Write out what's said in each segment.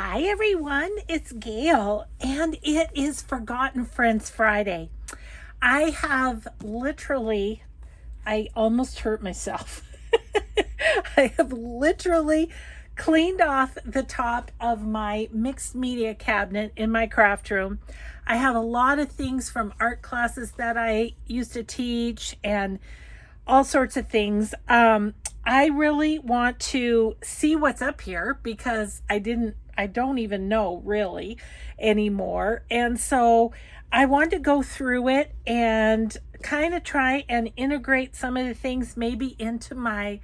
Hi everyone, it's Gail, and it is Forgotten Friends Friday. I have literally, I almost hurt myself. I have literally cleaned off the top of my mixed media cabinet in my craft room. I have a lot of things from art classes that I used to teach and all sorts of things. I really want to see what's up here because I don't even know really anymore. And so I want to go through it and kind of try and integrate some of the things maybe into my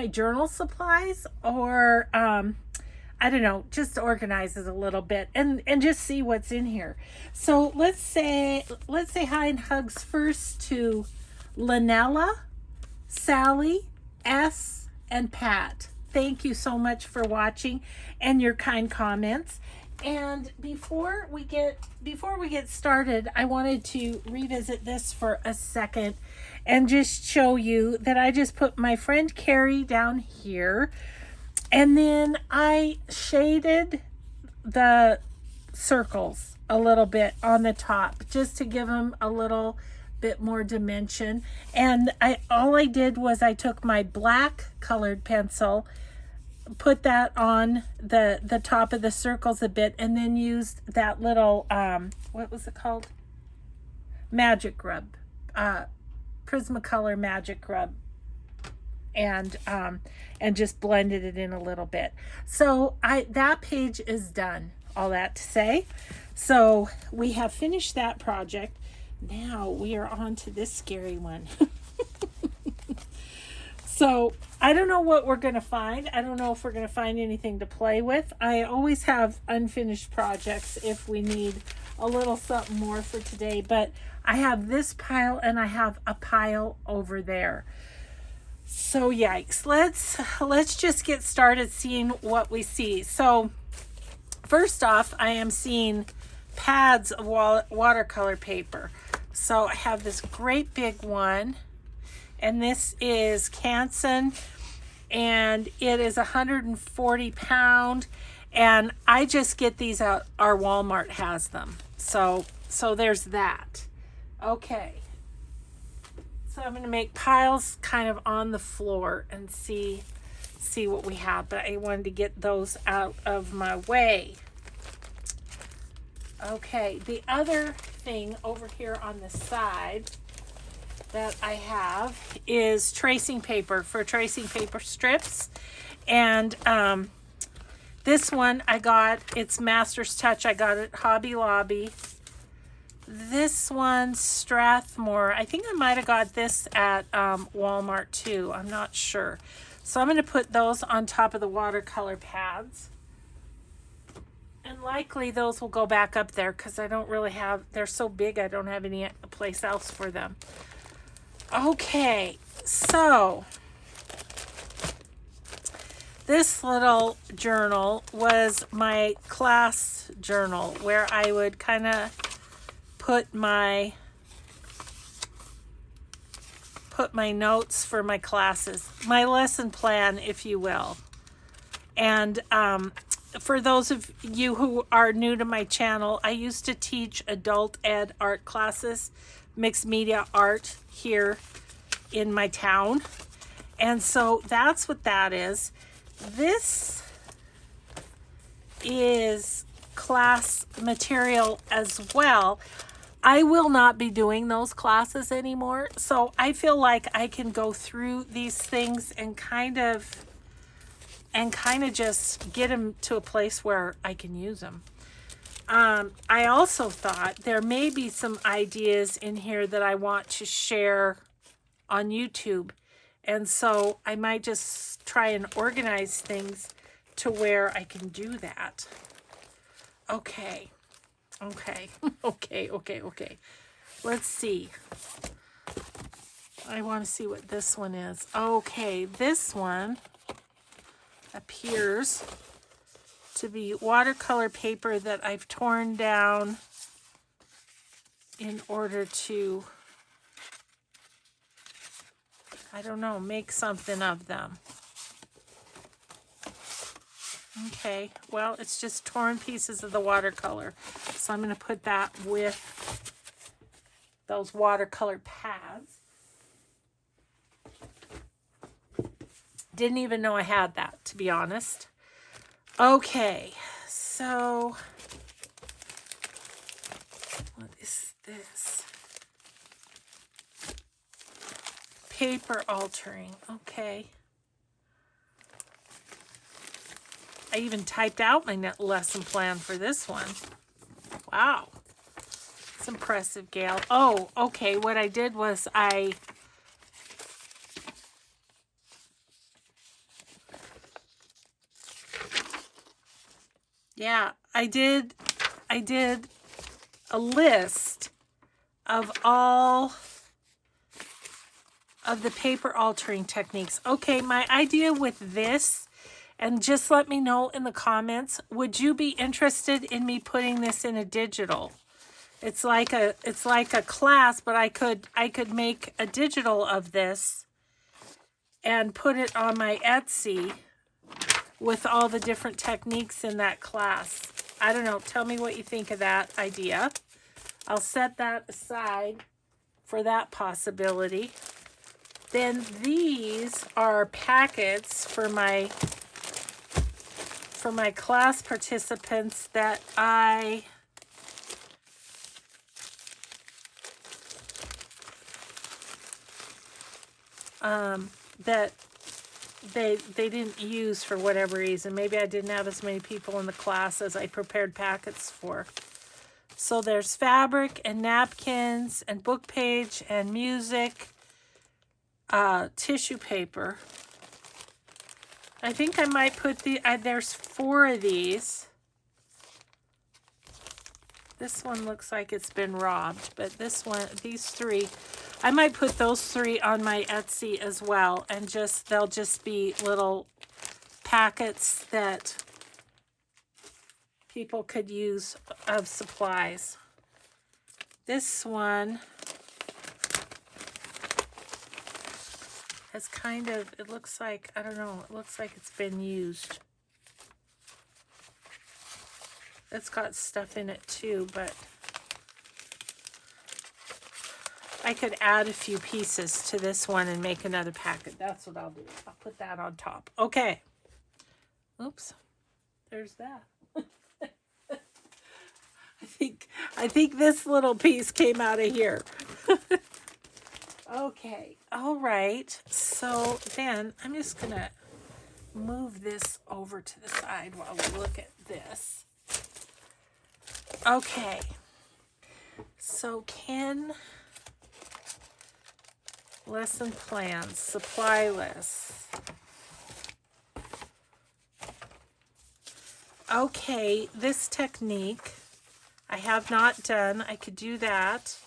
journal supplies or I don't know, just organize it a little bit and just see what's in here. So let's say hi and hugs first to Lanella, Sally, S, and Pat. Thank you so much for watching and your kind comments. And before we get started, I wanted to revisit this for a second and just show you that I just put my friend Carrie down here, and then I shaded the circles a little bit on the top just to give them a little bit more dimension. And all I did was I took my black colored pencil, put that on the top of the circles a bit, and then used that little what was it called, magic rub, Prismacolor magic rub, and just blended it in a little bit. So that page is done. All that to say, so we have finished that project. Now we are on to this scary one. So I don't know what we're going to find. I don't know if we're going to find anything to play with. I always have unfinished projects if we need a little something more for today. But I have this pile and I have a pile over there. So yikes. Let's just get started seeing what we see. So first off, I am seeing pads of watercolor paper. So I have this great big one, and this is Canson, and it is 140 pound, and I just get these out. Our Walmart has them. So there's that. Okay. So I'm going to make piles kind of on the floor and see what we have, but I wanted to get those out of my way. Okay, the other thing over here on the side that I have is tracing paper for tracing paper strips. And this one I got, it's Master's Touch. I got it at Hobby Lobby. This one's Strathmore. I think I might have got this at Walmart too. I'm not sure. So I'm going to put those on top of the watercolor pads. And likely those will go back up there because I don't really have, they're so big I don't have any place else for them. Okay, so this little journal was my class journal where I would kind of put my notes for my classes, my lesson plan, if you will. And for those of you who are new to my channel, I used to teach adult ed art classes, mixed media art here in my town. And so that's what that is. This is class material as well. I will not be doing those classes anymore. So I feel like I can go through these things and kind of just get them to a place where I can use them. I also thought there may be some ideas in here that I want to share on YouTube. And so I might just try and organize things to where I can do that. Okay. Okay. Let's see. I want to see what this one is. Okay, this one appears to be watercolor paper that I've torn down in order to, I don't know, make something of them. Okay, well, it's just torn pieces of the watercolor. So I'm going to put that with those watercolor pads. Didn't even know I had that, to be honest. Okay, so what is this? Paper altering. Okay. I even typed out my lesson plan for this one. Wow. It's impressive, Gail. Oh, okay. What I did was I did a list of all of the paper altering techniques. Okay, my idea with this, and just let me know in the comments, would you be interested in me putting this in a digital? It's like a class, but I could make a digital of this and put it on my Etsy with all the different techniques in that class. I don't know. Tell me what you think of that idea. I'll set that aside for that possibility. Then these are packets for my class participants that that they didn't use for whatever reason. Maybe I didn't have as many people in the class as I prepared packets for. So there's fabric and napkins and book page and music, tissue paper. I think I might put there's 4 of these. This one looks like it's been robbed, but these 3, I might put those 3 on my Etsy as well, and they'll just be little packets that people could use of supplies. This one has it looks like, I don't know, it looks like it's been used. It's got stuff in it too, but I could add a few pieces to this one and make another packet. That's what I'll do. I'll put that on top. Okay. Oops. There's that. I think this little piece came out of here. Okay. All right. So then I'm just going to move this over to the side while we look at this. Okay. So lesson plans, supply lists. Okay, this technique I have not done. I could do that.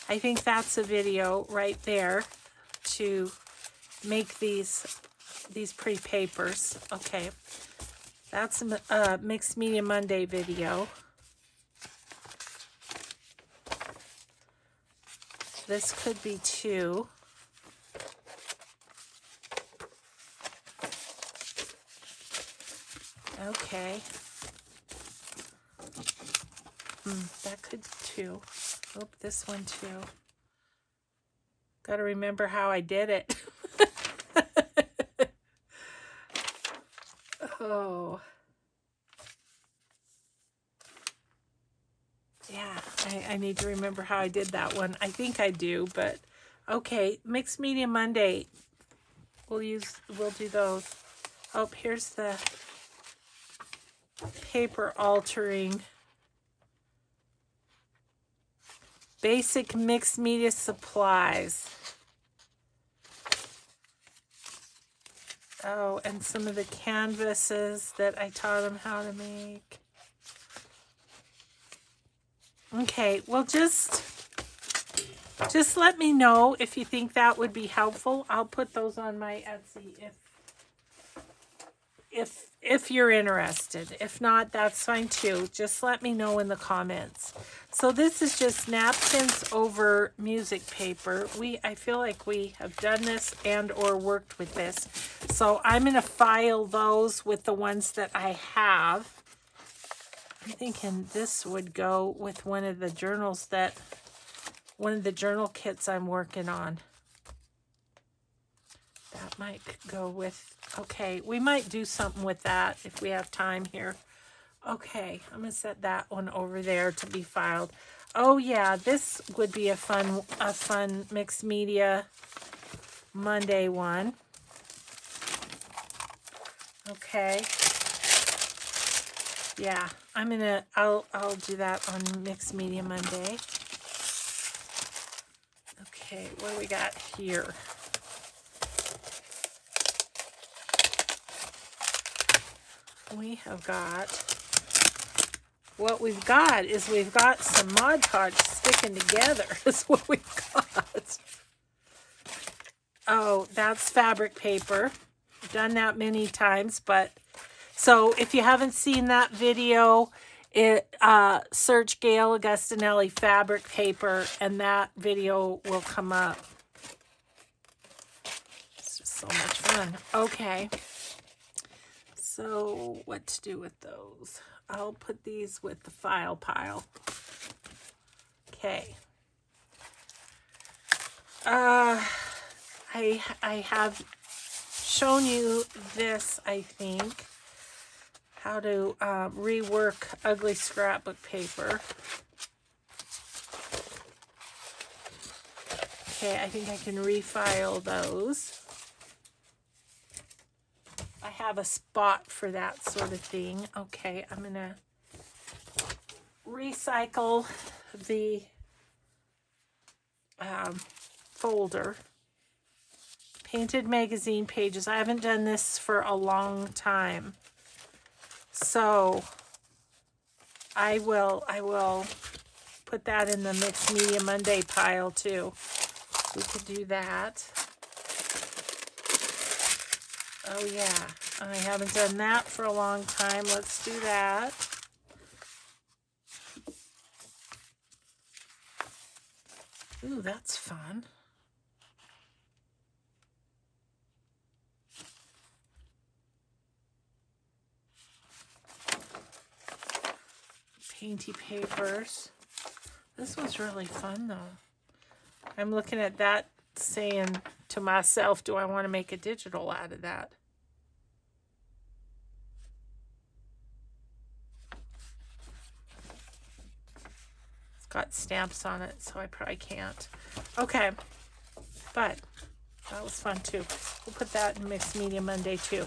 I think that's a video right there to make these pretty papers. Okay, that's a Mixed Media Monday video. This could be 2. Okay. That could be 2. Oh, this one too. Got to remember how I did it. Oh. Yeah, I need to remember how I did that one. I think I do, but okay. Mixed Media Monday. We'll do those. Oh, here's the paper altering. Basic mixed media supplies. Oh, and some of the canvases that I taught them how to make. Okay, well, just let me know if you think that would be helpful. I'll put those on my Etsy if you're interested. If not, that's fine too. Just let me know in the comments. So this is just napkins over music paper. I feel like we have done this and or worked with this. So I'm going to file those with the ones that I have. I'm thinking this would go with one of the journal kits I'm working on. That might go with, okay, we might do something with that if we have time here. Okay, I'm going to set that one over there to be filed. Oh yeah, this would be a fun mixed media Monday one. Okay. Yeah, I'll do that on mixed media Monday. Okay, what do we got here? We have got, what we've got is we've got some Mod Podge sticking together is what we've got. Oh, that's fabric paper. I've done that many times, but so if you haven't seen that video, search Gail Augustinelli fabric paper and that video will come up. It's just so much fun. Okay. So what to do with those? I'll put these with the file pile. Okay. I have shown you this, I think, how to rework ugly scrapbook paper. Okay, I think I can refile those. I have a spot for that sort of thing. Okay, I'm going to recycle the folder. Painted magazine pages. I haven't done this for a long time. So I will put that in the Mixed Media Monday pile too. We could do that. Oh yeah, I haven't done that for a long time. Let's do that. Ooh, that's fun. Painty papers. This one's really fun though. I'm looking at that saying to myself, do I want to make a digital out of that? It's got stamps on it, so I probably can't. Okay, but that was fun too. We'll put that in Mixed Media Monday too.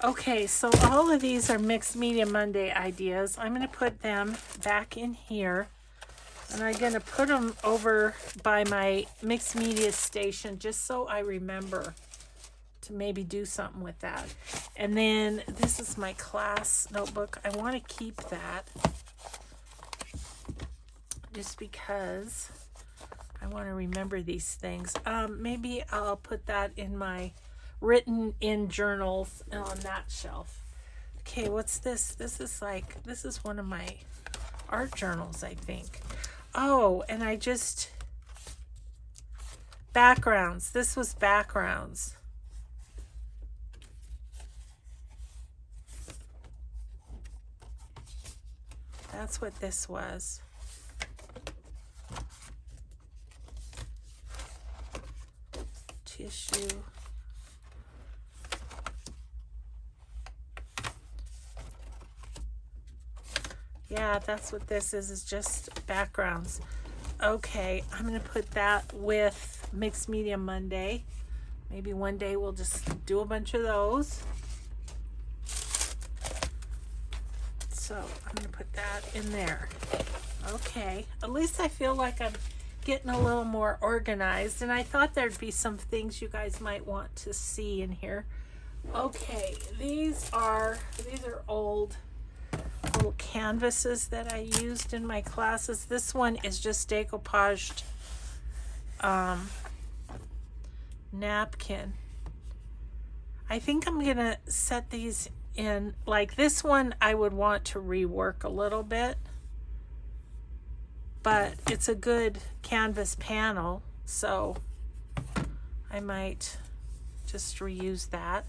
Okay, so all of these are Mixed Media Monday ideas. I'm going to put them back in here. And I'm going to put them over by my mixed media station just so I remember to maybe do something with that. And then this is my class notebook. I want to keep that just because I want to remember these things. Maybe I'll put that in my written in journals on that shelf. Okay, what's this? This is one of my art journals, I think. Oh, and backgrounds. This was backgrounds. That's what this was. Tissue. Yeah, that's what this is just backgrounds. Okay, I'm going to put that with Mixed Media Monday. Maybe one day we'll just do a bunch of those. So I'm going to put that in there. Okay, at least I feel like I'm getting a little more organized, and I thought there'd be some things you guys might want to see in here. Okay, these are old little canvases that I used in my classes. This one is just decoupaged napkin. I think I'm going to set these in, like this one I would want to rework a little bit, but it's a good canvas panel, so I might just reuse that.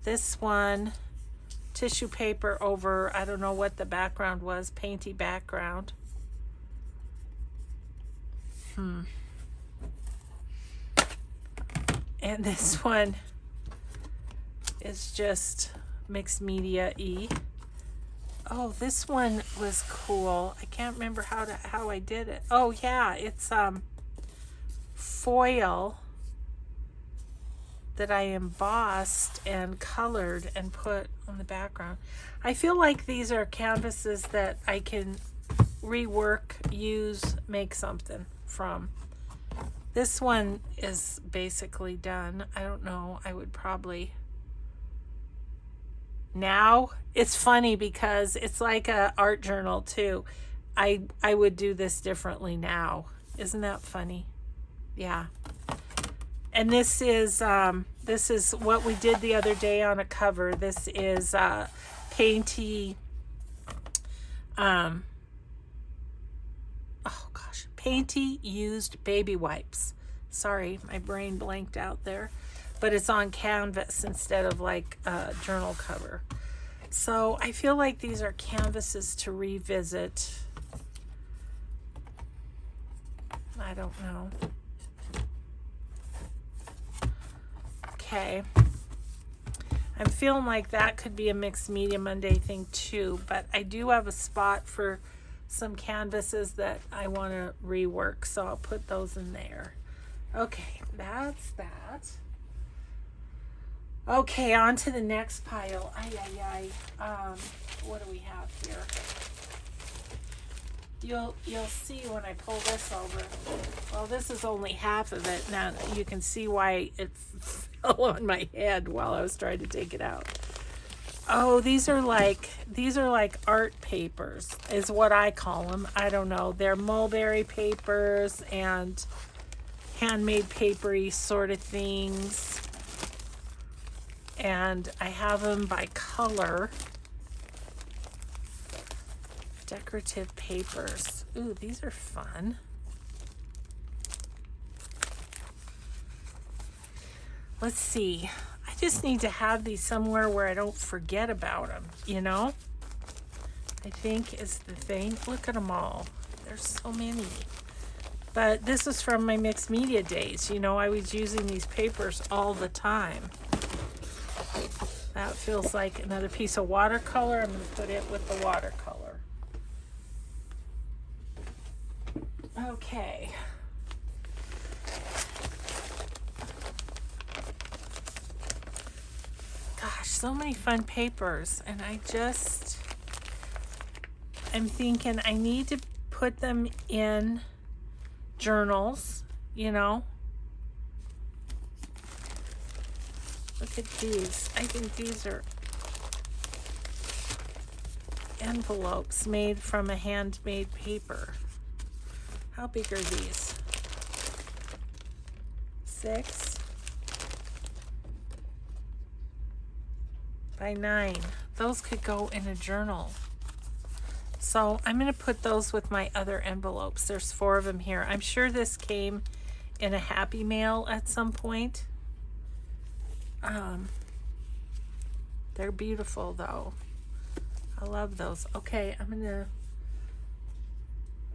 This one, tissue paper over, I don't know what the background was, painty background. And this one is just mixed media-y. Oh, this one was cool. I can't remember how I did it. Oh yeah, it's foil that I embossed and colored and put on the background. I feel like these are canvases that I can rework, use, make something from. This one is basically done. I don't know, I would probably... Now, it's funny because it's like a art journal too. I would do this differently now. Isn't that funny? Yeah. And this is what we did the other day on a cover. This is painty, oh gosh, painty used baby wipes. Sorry, my brain blanked out there. But it's on canvas instead of like a journal cover. So I feel like these are canvases to revisit. I don't know. Okay. I'm feeling like that could be a mixed media Monday thing too, but I do have a spot for some canvases that I want to rework, so I'll put those in there. Okay, that's that. Okay, on to the next pile. What do we have here? You'll see when I pull this over. Well, this is only half of it. Now you can see why it fell on my head while I was trying to take it out. Oh, these are like art papers is what I call them. I don't know. They're mulberry papers and handmade papery sort of things. And I have them by color. Decorative papers. Ooh, these are fun. Let's see. I just need to have these somewhere where I don't forget about them, you know? I think is the thing. Look at them all. There's so many. But this is from my mixed media days. You know, I was using these papers all the time. That feels like another piece of watercolor. I'm going to put it with the watercolor. Okay. Gosh, so many fun papers. And I'm thinking I need to put them in journals, you know. Look at these. I think these are envelopes made from a handmade paper. How big are these? 6 by 9. Those could go in a journal. So I'm going to put those with my other envelopes. There's 4 of them here. I'm sure this came in a Happy Mail at some point. They're beautiful though. I love those. Okay, I'm gonna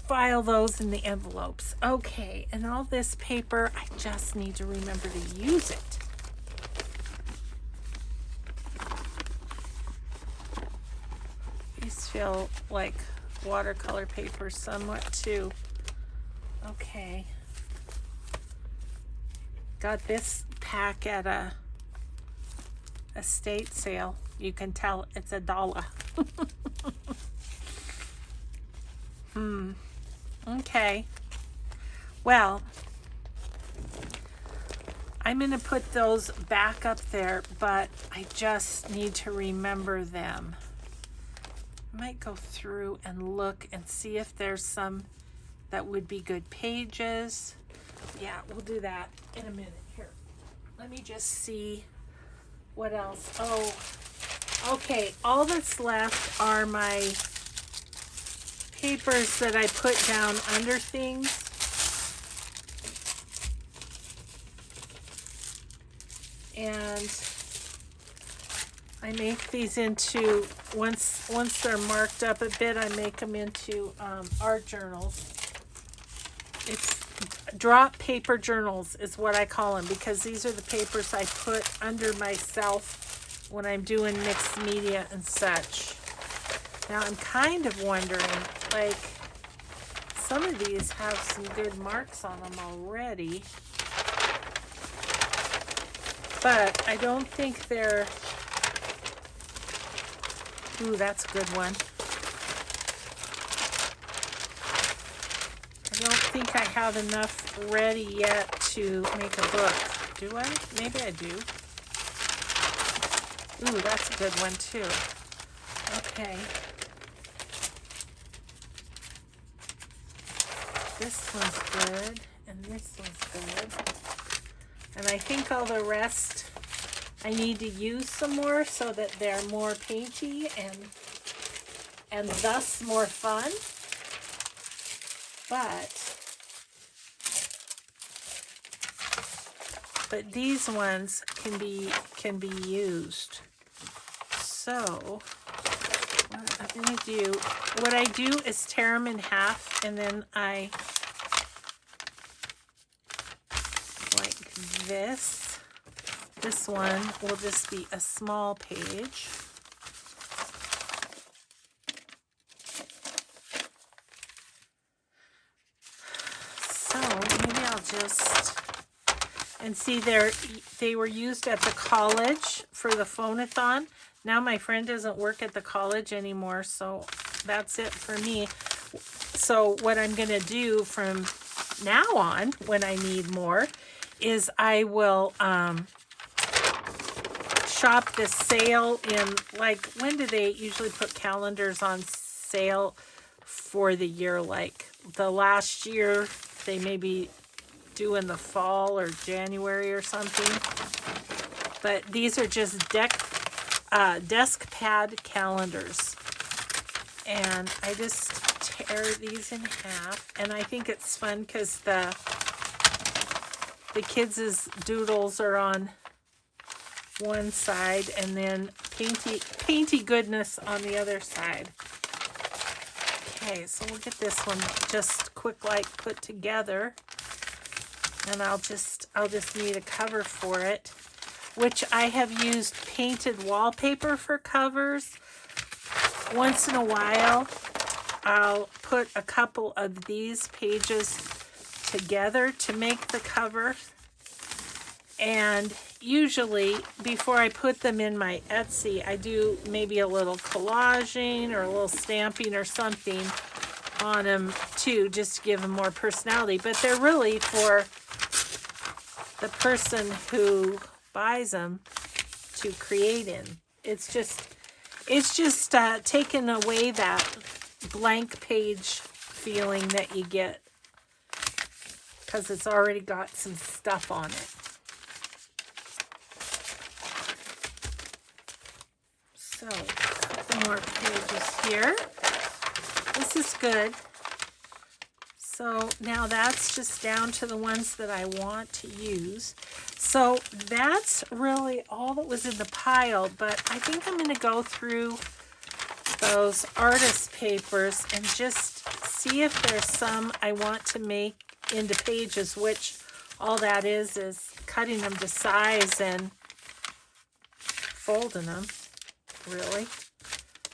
file those in the envelopes. Okay, and all this paper, I just need to remember to use it. These feel like watercolor paper somewhat too. Okay. Got this pack at a estate sale. You can tell it's $1. Okay. Well, I'm going to put those back up there, but I just need to remember them. I might go through and look and see if there's some that would be good pages. Yeah, we'll do that in a minute. Here, let me just see What else? Oh, okay. All that's left are my papers that I put down under things. And I make these into, once they're marked up a bit, I make them into art journals. It's drop paper journals is what I call them, because these are the papers I put under myself when I'm doing mixed media and such. Now I'm kind of wondering, like, some of these have some good marks on them already, but I don't think they're, ooh, that's a good one. I don't think I have enough ready yet to make a book. Do I? Maybe I do. Ooh, that's a good one too. Okay. This one's good, and this one's good. And I think all the rest I need to use some more so that they're more painty and thus more fun. But these ones can be used. So what I'm gonna do, what I do is tear them in half, and then I, like this. This one will just be a small page. So maybe I'll just, and see, they were used at the college for the phone-a-thon. Now my friend doesn't work at the college anymore, so that's it for me. So what I'm gonna do from now on, when I need more, is I will shop the sale in, like, when do they usually put calendars on sale for the year? Like the last year they maybe do in the fall or January or something. But these are just desk pad calendars, and I just tear these in half, and I think it's fun because the kids' doodles are on one side, and then painty goodness on the other side. Okay, so we'll get this one just quick like put together, and I'll just need a cover for it, which I have used painted wallpaper for covers. Once in a while, I'll put a couple of these pages together to make the cover. And usually, before I put them in my Etsy, I do maybe a little collaging or a little stamping or something on them too, just to give them more personality. But they're really for the person who buys them to create in. It's just taking away that blank page feeling that you get, because it's already got some stuff on it. So, a couple more pages here. This is good. So now that's just down to the ones that I want to use. So that's really all that was in the pile, but I think I'm going to go through those artist papers and just see if there's some I want to make into pages, which all that is cutting them to size and folding them, really.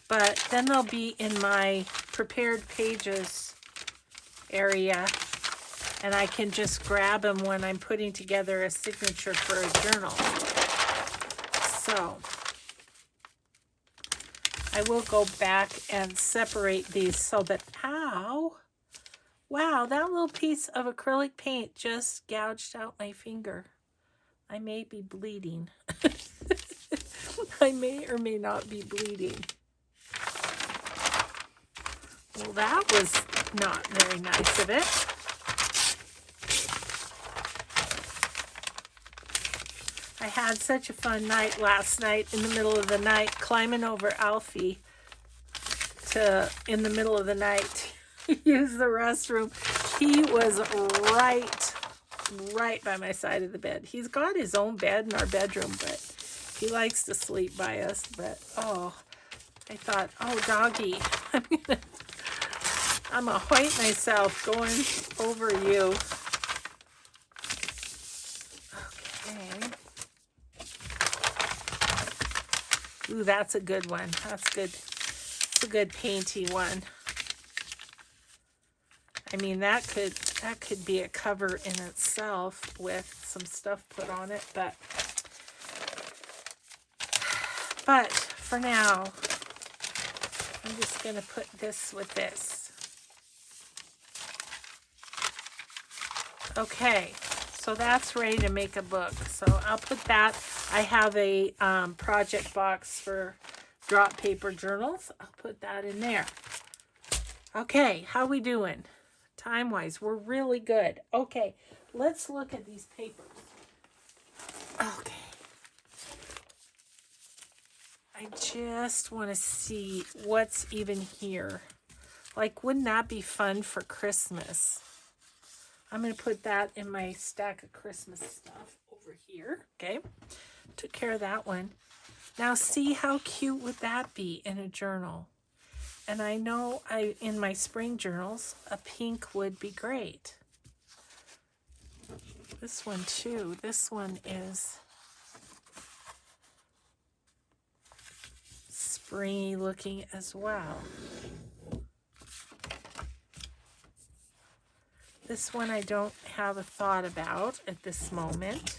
But then they'll be in my prepared pages area, and I can just grab them when I'm putting together a signature for a journal. So I will go back and separate these so that, ow, wow, that little piece of acrylic paint just gouged out my finger. I may be bleeding. I may or may not be bleeding. Well, that was not very nice of it. I had such a fun night last night in the middle of the night, climbing over Alfie in the middle of the night to use the restroom. He was right by my side of the bed. He's got his own bed in our bedroom, but he likes to sleep by us. But oh, I thought, oh doggy, I'm gonna hoit myself going over you. Okay. Ooh, that's a good one. That's good. It's a good painty one. I mean, that could be a cover in itself with some stuff put on it, but for now, I'm just gonna put this with this. Okay, so that's ready to make a book. So I'll put that. I have a project box for drop paper journals. I'll put that in there. Okay, how we doing? Time-wise, we're really good. Okay, let's look at these papers. Okay. I just want to see what's even here. Like, wouldn't that be fun for Christmas? I'm going to put that in my stack of Christmas stuff over here. Okay, took care of that one. Now, see how cute would that be in a journal? And I know in my spring journals, a pink would be great. This one too. This one is springy looking as well. This one I don't have a thought about at this moment.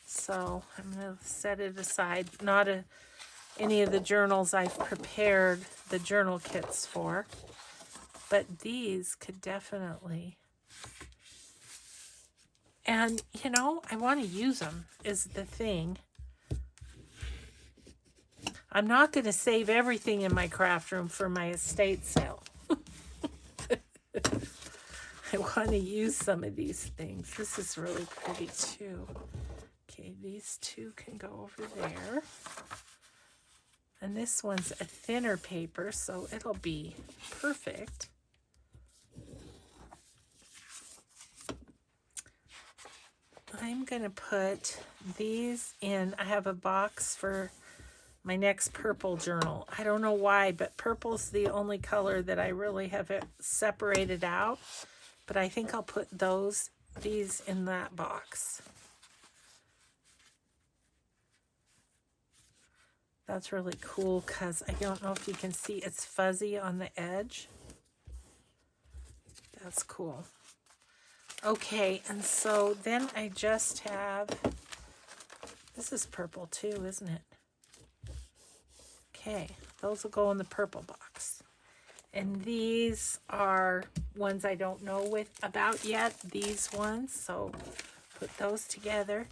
So I'm going to set it aside. Not any of the journals I've prepared the journal kits for. But these could definitely. And, you know, I want to use them is the thing. I'm not going to save everything in my craft room for my estate sale. I want to use some of these things. This is really pretty too. Okay, these two can go over there. And this one's a thinner paper, so it'll be perfect. I'm going to put these in. I have a box for my next purple journal. I don't know why, but purple's the only color that I really have it separated out. But I think I'll put these in that box. That's really cool because I don't know if you can see it's fuzzy on the edge. That's cool. Okay, and so then I just have, this is purple too, isn't it? Okay, those will go in the purple box. And these are ones I don't know about yet, these ones, so put those together.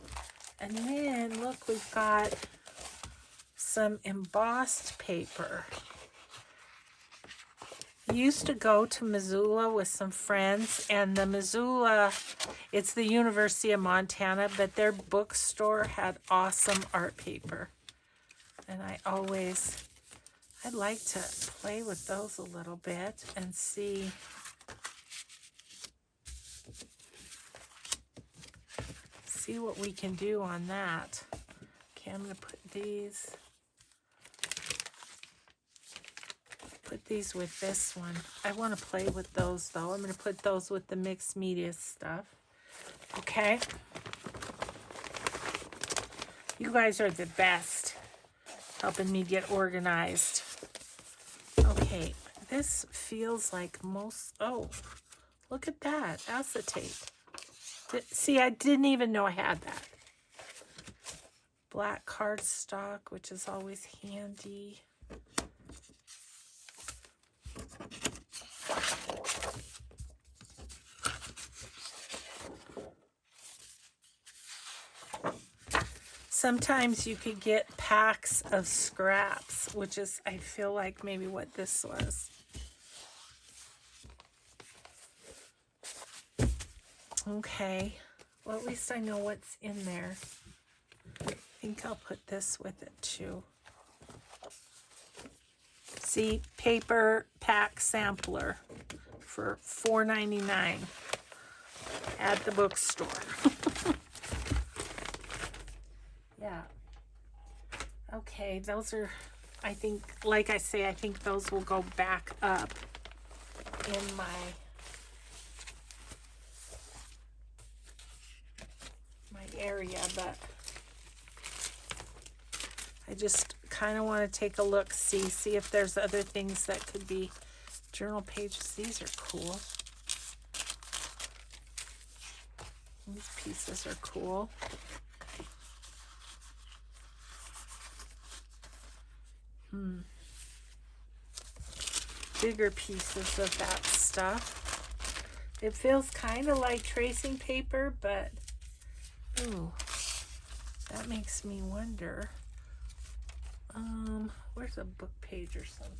And then look, we've got some embossed paper. Used to go to Missoula with some friends, and the Missoula, it's the University of Montana, but their bookstore had awesome art paper. And I'd like to play with those a little bit and see. See what we can do on that. Okay, I'm going to put these with this one. I want to play with those though. I'm going to put those with the mixed media stuff. Okay. You guys are the best, helping me get organized. Okay, this feels like oh, look at that, acetate. See, I didn't even know I had that. Black cardstock, which is always handy. Sometimes you could get packs of scraps, which is, I feel like maybe what this was. Okay, well at least I know what's in there. think I'll put this with it too. See, paper pack sampler for $4.99 at the bookstore. Yeah. Okay, those are, I think, like I say, I think those will go back up in my area, but I just kind of want to take a look, see if there's other things that could be journal pages. These are cool. These pieces are cool. Bigger pieces of that stuff. It feels kind of like tracing paper, but ooh, that makes me wonder. Where's a book page or something?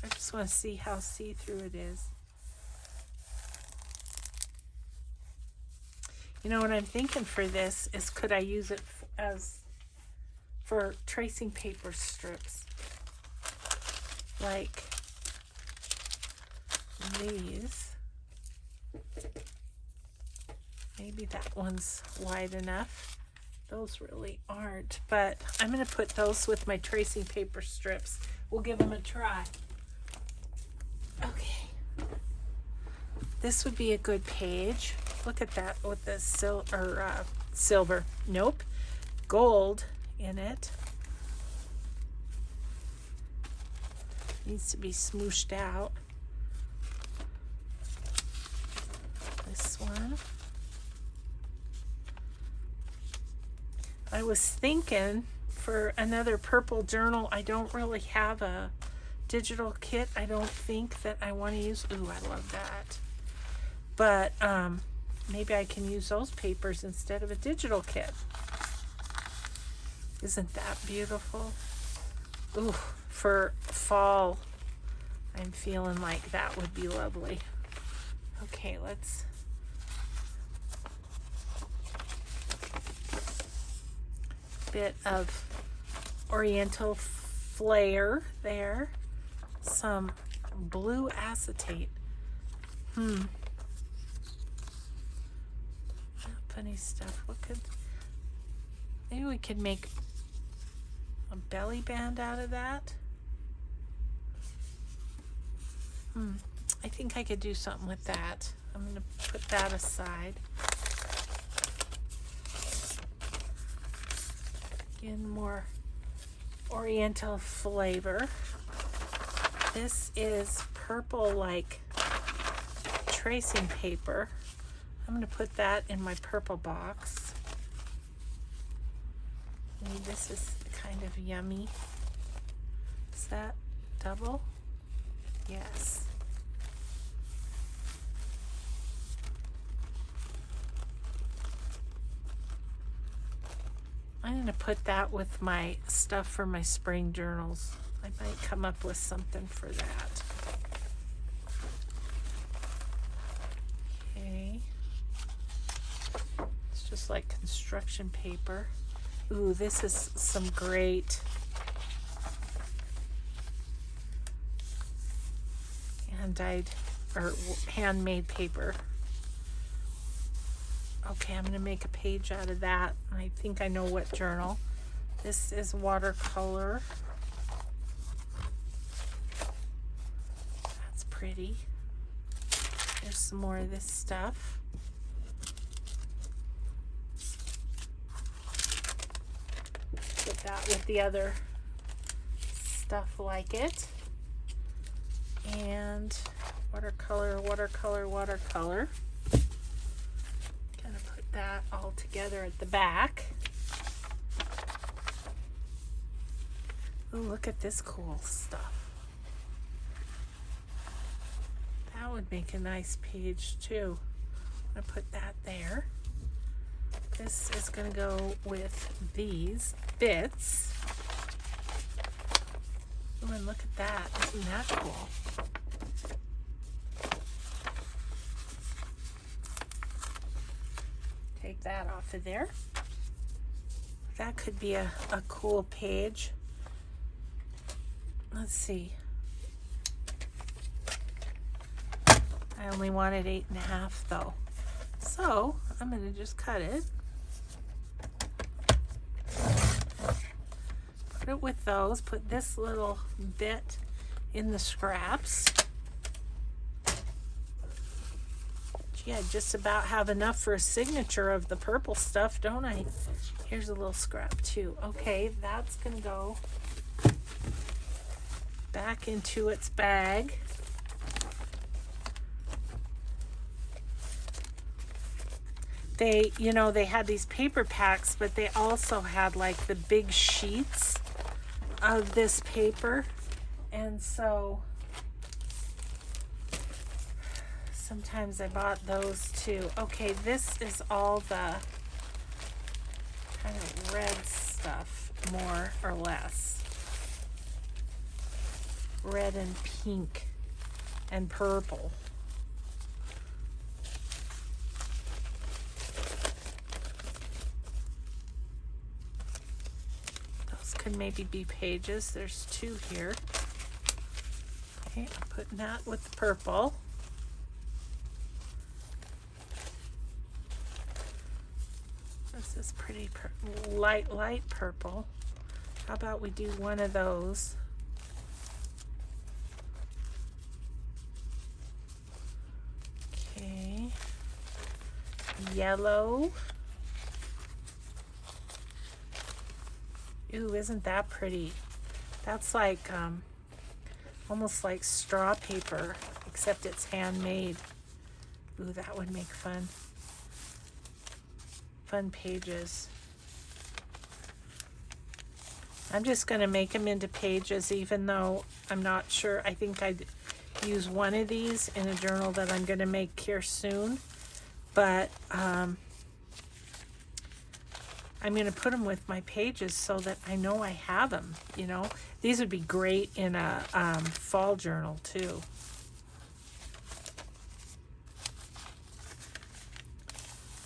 I just want to see how see-through it is. You know what I'm thinking for this is, could I use it as for tracing paper strips? Like these. Maybe that one's wide enough. Those really aren't, but I'm going to put those with my tracing paper strips. We'll give them a try. Okay. This would be a good page. Look at that with the silver. Nope. Gold in it. Needs to be smooshed out. This one. I was thinking for another purple journal, I don't really have a digital kit. I don't think that I want to use. Ooh, I love that. But maybe I can use those papers instead of a digital kit. Isn't that beautiful? Ooh, for fall, I'm feeling like that would be lovely. Okay, let's bit of oriental flair there. Some blue acetate. Funny stuff. What could, maybe we could make a belly band out of that. I think I could do something with that. I'm going to put that aside. Again, more oriental flavor. This is purple like tracing paper. I'm going to put that in my purple box. Maybe this is kind of yummy. Is that double? Yes. I'm going to put that with my stuff for my spring journals. I might come up with something for that. Okay. It's just like construction paper. Ooh, this is some great hand-dyed or handmade paper. Okay, I'm going to make a page out of that. I think I know what journal. This is watercolor. That's pretty. There's some more of this stuff. Put that with the other stuff like it. And watercolor, watercolor, watercolor. That all together at the back. Oh, look at this cool stuff. That would make a nice page too. I'm gonna put that there. This is gonna go with these bits. Oh, and look at that. Isn't that cool? Take wipe that off of there. That could be a cool page. Let's see. I only wanted 8.5 though. So I'm going to just cut it. Put it with those. Put this little bit in the scraps. Gee, I just about have enough for a signature of the purple stuff, don't I? Here's a little scrap too. Okay, that's going to go back into its bag. They, you know, they had these paper packs, but they also had like the big sheets of this paper. And so sometimes I bought those too. Okay, this is all the kind of red stuff, more or less. Red and pink and purple. Could maybe be pages. There's 2 here. Okay, I'm putting that with the purple. This is pretty light purple. How about we do one of those? Okay. Yellow. Ooh, isn't that pretty? That's like almost like straw paper, except it's handmade. Ooh, that would make fun pages. I'm just going to make them into pages, even though I'm not sure. I think I'd use one of these in a journal that I'm going to make here soon. But I'm going to put them with my pages so that I know I have them, you know. These would be great in a fall journal too.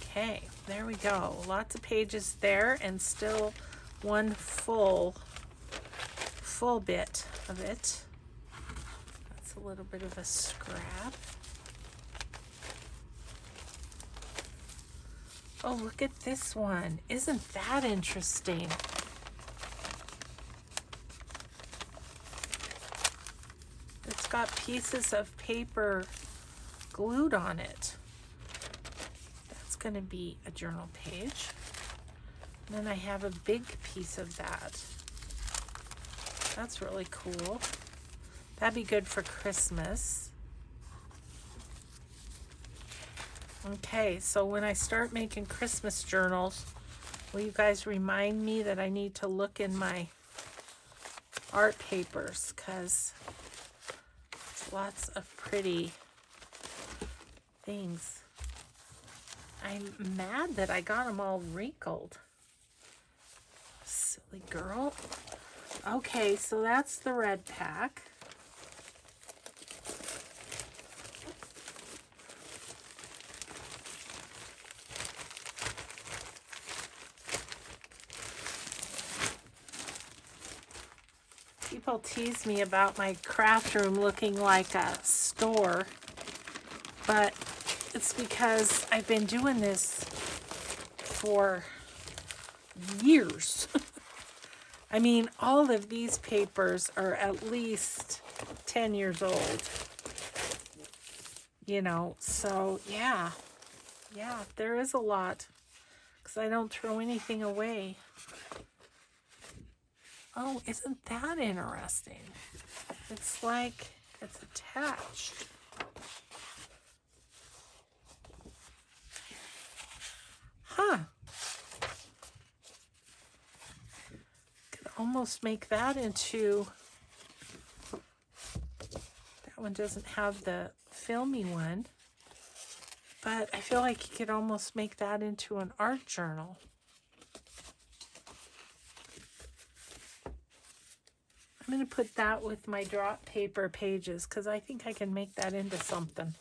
Okay, there we go. Lots of pages there and still one full bit of it. That's a little bit of a scrap. Oh, look at this one. Isn't that interesting? It's got pieces of paper glued on it. That's going to be a journal page. And then I have a big piece of that. That's really cool. That'd be good for Christmas. Okay, so when I start making Christmas journals, will you guys remind me that I need to look in my art papers, because lots of pretty things. I'm mad that I got them all wrinkled. Silly girl. Okay, so that's the red pack. People tease me about my craft room looking like a store, but it's because I've been doing this for years. I mean, all of these papers are at least 10 years old, you know, so yeah, there is a lot, because I don't throw anything away. Oh, isn't that interesting? It's like it's attached. Huh. Could almost make that into... That one doesn't have the filmy one. But I feel like you could almost make that into an art journal. I'm going to put that with my drop paper pages, because I think I can make that into something.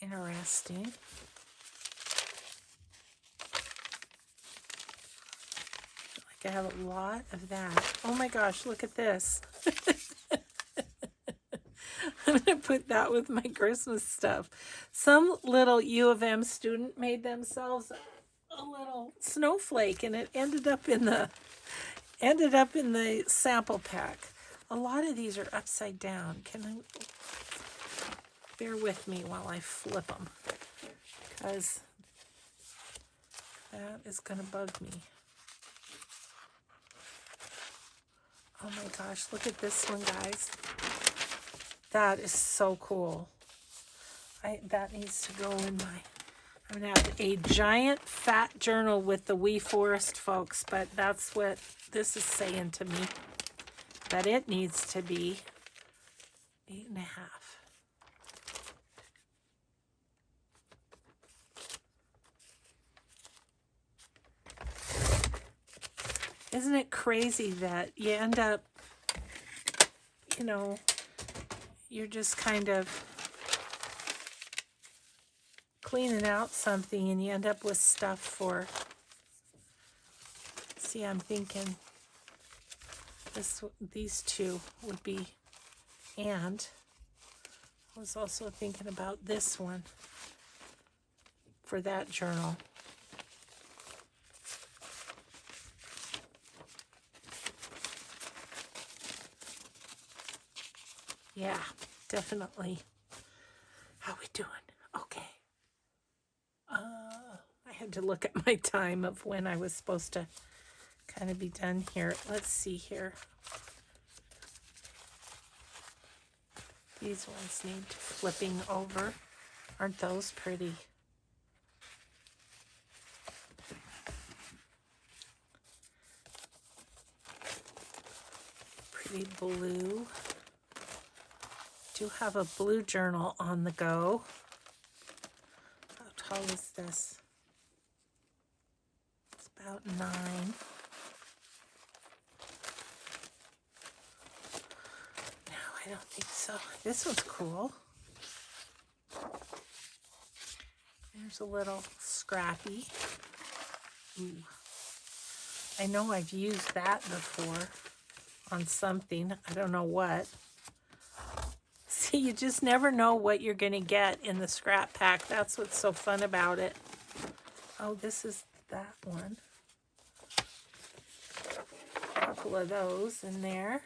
interesting. I have a lot of that. Oh my gosh, look at this. I'm going to put that with my Christmas stuff. Some little U of M student made themselves a little snowflake, and it ended up in the sample pack. A lot of these are upside down. Can I bear with me while I flip them, because that is going to bug me. Oh my gosh, look at this one, guys. That is so cool. That needs to go in my... I'm going to have a giant fat journal with the Wee Forest folks, but that's what this is saying to me, that it needs to be 8.5. Isn't it crazy that you end up, you know, you're just kind of cleaning out something and you end up with stuff for... See, I'm thinking these two would be, and I was also thinking about this one for that journal. Yeah, definitely. How we doing? Okay. I had to look at my time of when I was supposed to kind of be done here. Let's see here. These ones need flipping over. Aren't those pretty? Pretty blue. Do have a blue journal on the go. How tall is this? It's about 9. No, I don't think so. This one's cool. There's a little scrappy. Ooh. I know I've used that before on something. I don't know what. See, you just never know what you're going to get in the scrap pack. That's what's so fun about it. Oh, this is that one. A couple of those in there.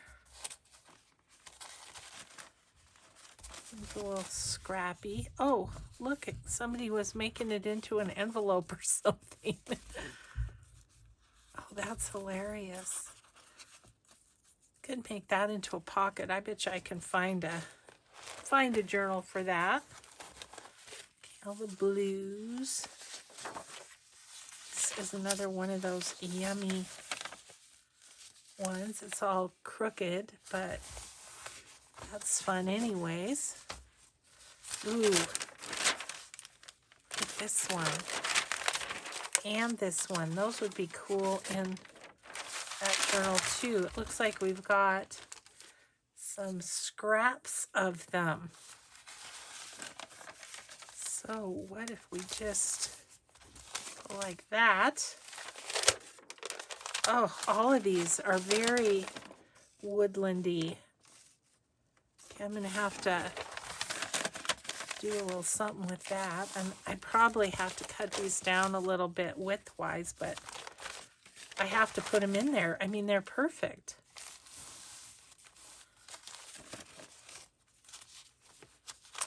It's a little scrappy. Oh, look, somebody was making it into an envelope or something. Oh, that's hilarious. Could make that into a pocket. I bet you I can find a journal for that. Okay, all the blues. This is another one of those yummy ones. It's all crooked, but that's fun anyways. Ooh, look at this one. And this one. Those would be cool in that journal too. It looks like we've got some scraps of them. So what if we just go like that? Oh, all of these are very woodlandy. Okay, I'm gonna have to do a little something with that, and I probably have to cut these down a little bit widthwise, but I have to put them in there. I mean, they're perfect.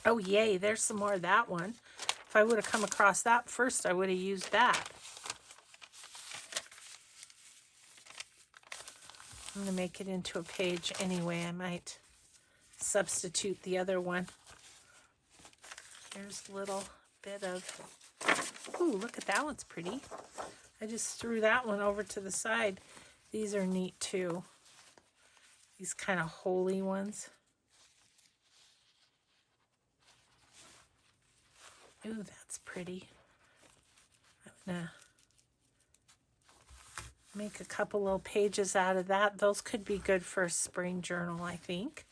Oh, yay, there's some more of that one. If I would have come across that first, I would have used that. I'm going to make it into a page anyway. I might substitute the other one. Here's a little bit of... Ooh, look at that one's pretty. I just threw that one over to the side. These are neat too. These kind of holy ones. Ooh, that's pretty. I'm gonna make a couple little pages out of that. Those could be good for a spring journal, I think.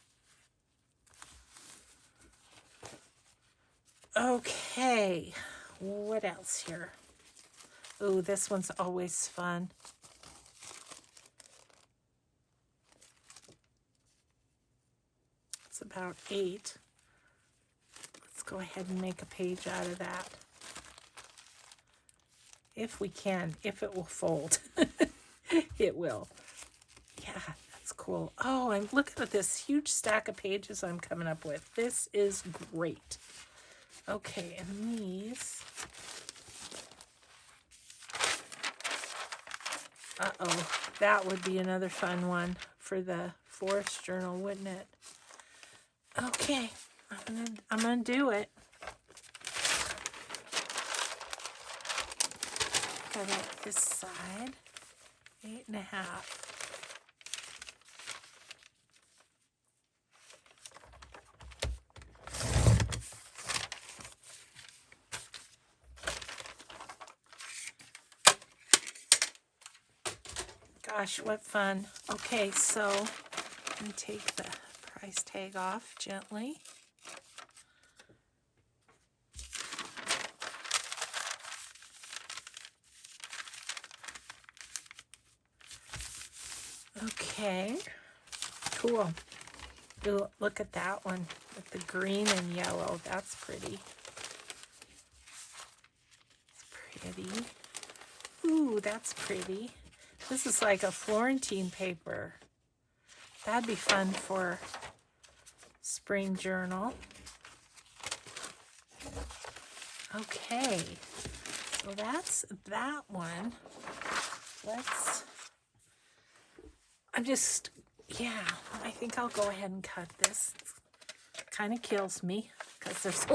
Okay, what else here? Oh, this one's always fun. It's about 8. Let's go ahead and make a page out of that. If we can, if it will fold. It will. Yeah, that's cool. Oh, I'm looking at this huge stack of pages I'm coming up with. This is great. Okay, and these. Uh-oh, that would be another fun one for the forest journal, wouldn't it? Okay, I'm gonna do it. Got it this side, 8.5. Gosh, what fun. Okay, so let me take the price tag off gently. Okay, cool. Ooh, look at that one with the green and yellow. That's pretty. It's pretty. Ooh, that's pretty. This is like a Florentine paper. That'd be fun for spring journal. Okay, so that's that one. I think I'll go ahead and cut this. Kind of kills me because there's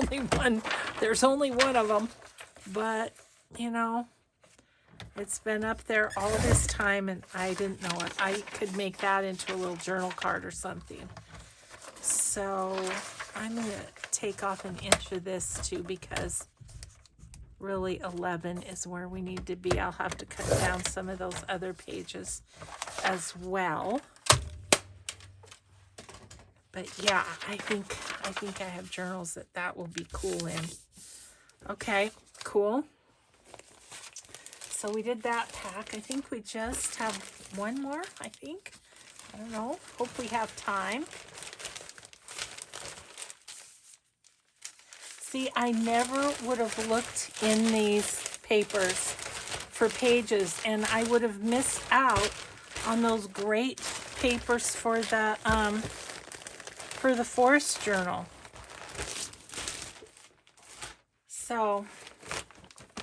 only one of them, but you know, it's been up there all this time and I didn't know it. I could make that into a little journal card or something. So I'm going to take off an inch of this too, because really 11 is where we need to be. I'll have to cut down some of those other pages as well. But yeah, I think I have journals that will be cool in. Okay, cool. So we did that pack. I think we just have one more, I think. I don't know. Hope we have time. See, I never would have looked in these papers for pages, and I would have missed out on those great papers for the forest journal. So,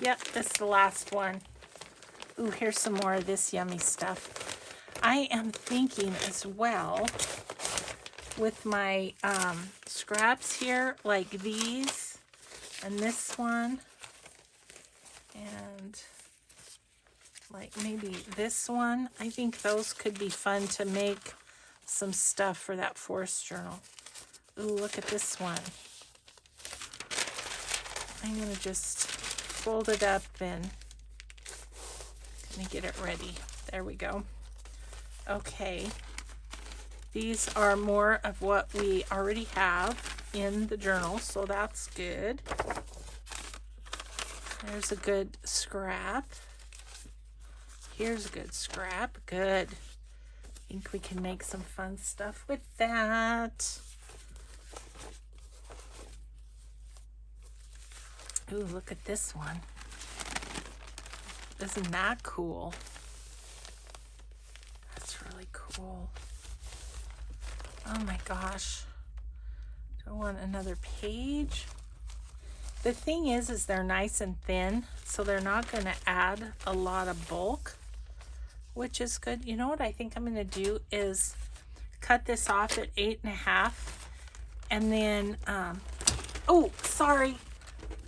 yep, this is the last one. Ooh, here's some more of this yummy stuff. I am thinking as well with my scraps here, like these and this one, and like maybe this one. I think those could be fun to make some stuff for that forest journal. Ooh, look at this one. I'm going to just fold it up and let me get it ready. There we go. Okay. These are more of what we already have in the journal, so that's good. There's a good scrap. Here's a good scrap. Good. I think we can make some fun stuff with that. Ooh, look at this one. Isn't that cool? That's really cool. Oh my gosh. Do I want another page? The thing is they're nice and thin, so they're not going to add a lot of bulk, which is good. You know what I think I'm going to do is cut this off at 8.5, and then, oh, sorry.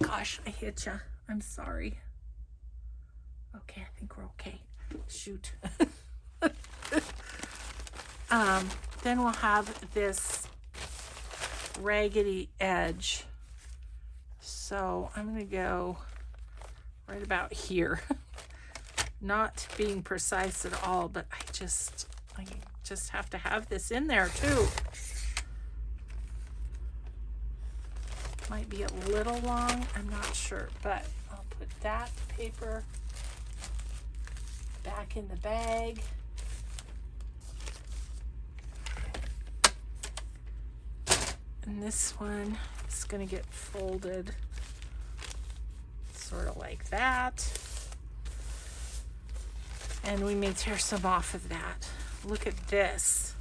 Gosh, I hit ya. I'm sorry. Okay, I think we're okay. Shoot. Then we'll have this raggedy edge. So I'm going to go right about here. Not being precise at all, but I just have to have this in there too. Might be a little long, I'm not sure, but I'll put that paper back in the bag. And this one is going to get folded sort of like that. And we may tear some off of that. Look at this.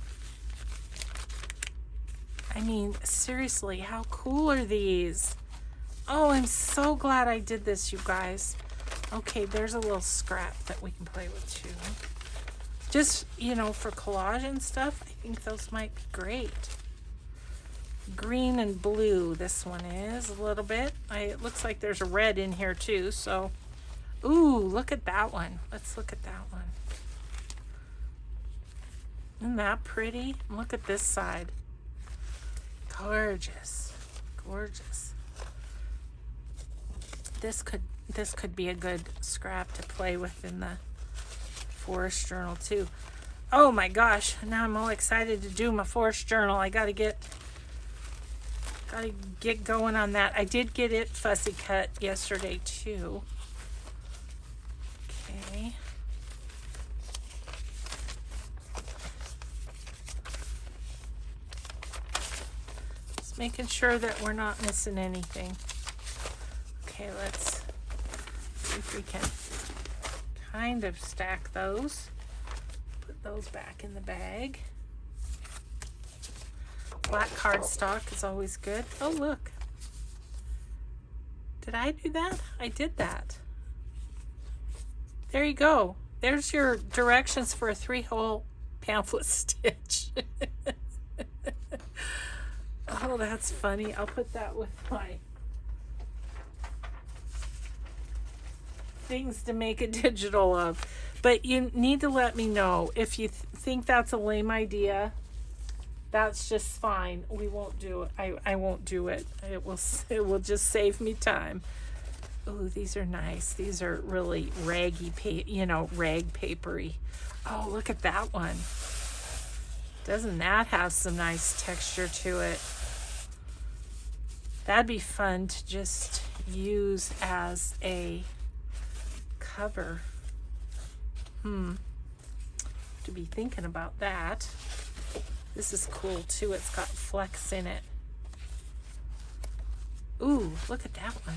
I mean, seriously, how cool are these? Oh, I'm so glad I did this, you guys. Okay, there's a little scrap that we can play with too. Just, you know, for collage and stuff, I think those might be great. Green and blue, this one is a little bit. It looks like there's a red in here too, so. Ooh, look at that one. Let's look at that one. Isn't that pretty? Look at this side. Gorgeous, gorgeous. This could be a good scrap to play with in the forest journal too. Oh my gosh, now I'm all excited to do my forest journal. I gotta get going on that. I did get it fussy cut yesterday too. Okay. Just making sure that we're not missing anything. Okay, let's see if we can kind of stack those. Put those back in the bag. Black cardstock is always good. Oh, look. Did I do that? I did that. There you go. There's your directions for a 3-hole pamphlet stitch. Oh, that's funny. I'll put that with my things to make a digital of. But you need to let me know if you think that's a lame idea. That's just fine. We won't do it. I won't do it. It will just save me time. Ooh, these are nice. These are really raggy, rag papery. Oh, look at that one. Doesn't that have some nice texture to it? That'd be fun to just use as a cover. To be thinking about that. This is cool too. It's got flecks in it. Ooh, look at that one.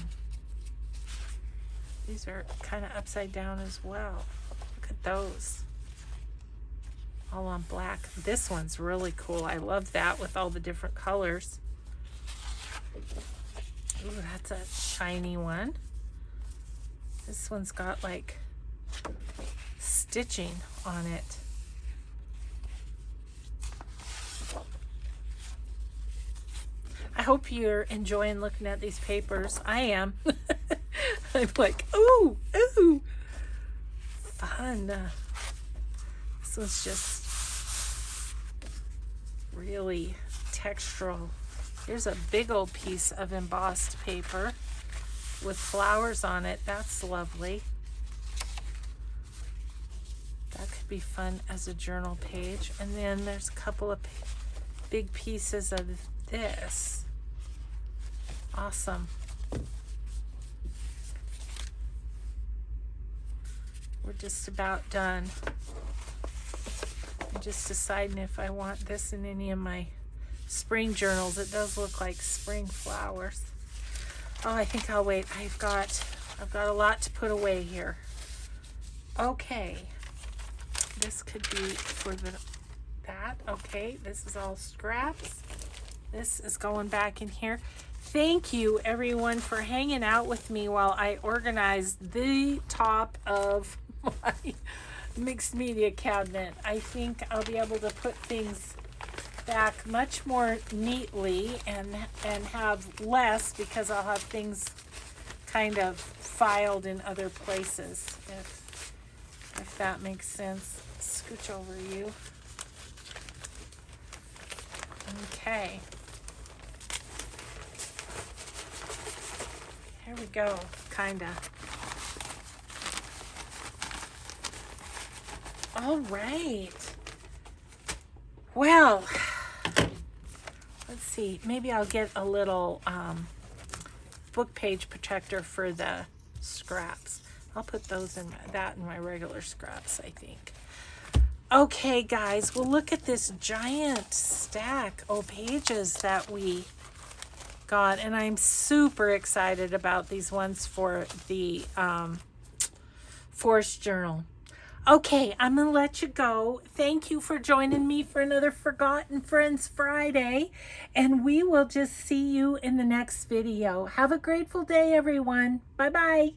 These are kind of upside down as well. Look at those. All on black. This one's really cool. I love that with all the different colors. Ooh, that's a shiny one. This one's got like stitching on it. I hope you're enjoying looking at these papers. I am. I'm like, ooh, ooh. Fun. This was just really textural. Here's a big old piece of embossed paper with flowers on it. That's lovely. That could be fun as a journal page. And then there's a couple of big pieces of this. Awesome. We're just about done. I'm just deciding if I want this in any of my spring journals. It does look like spring flowers. Oh, I think I'll wait. I've got a lot to put away here. Okay. This could be for that. Okay, this is all scraps. This is going back in here. Thank you everyone for hanging out with me while I organize the top of my mixed media cabinet. I think I'll be able to put things back much more neatly and have less because I'll have things kind of filed in other places, if that makes sense. Scooch over you. Okay. Here we go, kinda. All right. Well, let's see. Maybe I'll get a little book page protector for the scraps. I'll put those in my regular scraps, I think. Okay, guys, well, look at this giant stack of pages that we got, and I'm super excited about these ones for the Forest Journal. Okay, I'm going to let you go. Thank you for joining me for another Forgotten Friends Friday, and we will just see you in the next video. Have a grateful day, everyone. Bye-bye.